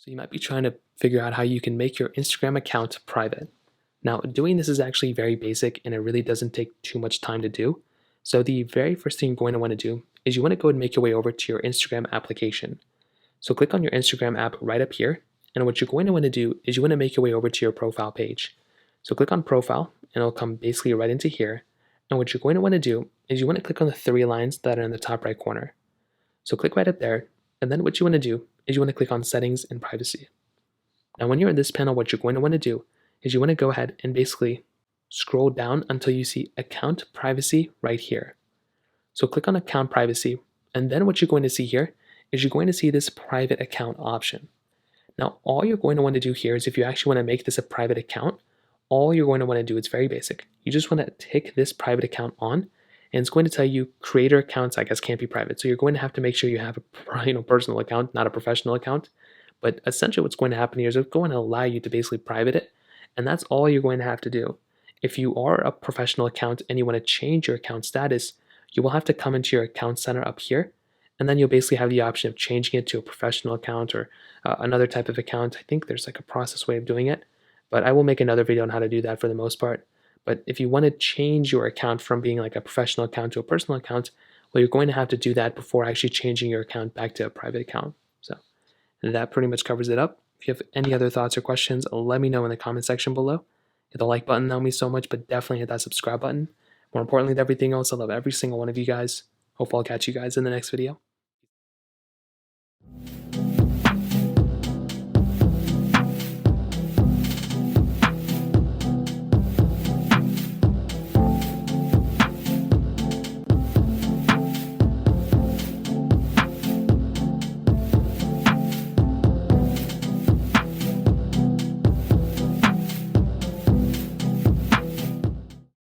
So you might be trying to figure out how you can make your Instagram account private. Now, doing this is actually very basic and it really doesn't take too much time to do. So the very first thing you're going to want to do is you want to go and make your way over to your Instagram application. So click on your Instagram app right up here. And what you're going to want to do is you want to make your way over to your profile page. So click on profile and it'll come basically right into here. And what you're going to want to do is you want to click on the three lines that are in the top right corner. So click right up there. And then what you want to do is you want to click on settings and privacy. Now, when you're in this panel, what you're going to want to do is you want to go ahead and basically scroll down until you see account privacy right here. So click on account privacy. And then what you're going to see here is you're going to see this private account option. Now, all you're going to want to do here is if you actually want to make this a private account, all you're going to want to do, it's very basic. You just want to tick this private account on, and it's going to tell you creator accounts, I guess, can't be private. So you're going to have to make sure you have a personal account, not a professional account. But essentially what's going to happen here is it's going to allow you to basically private it, and that's all you're going to have to do. If you are a professional account and you want to change your account status, you will have to come into your account center up here, and then you'll basically have the option of changing it to a professional account or another type of account. I think there's like a process way of doing it, but I will make another video on how to do that for the most part. But if you want to change your account from being like a professional account to a personal account, well, you're going to have to do that before actually changing your account back to a private account. So that pretty much covers it up. If you have any other thoughts or questions, let me know in the comment section below. Hit the like button, that would mean so much, but definitely hit that subscribe button. More importantly than everything else, I love every single one of you guys. Hopefully I'll catch you guys in the next video.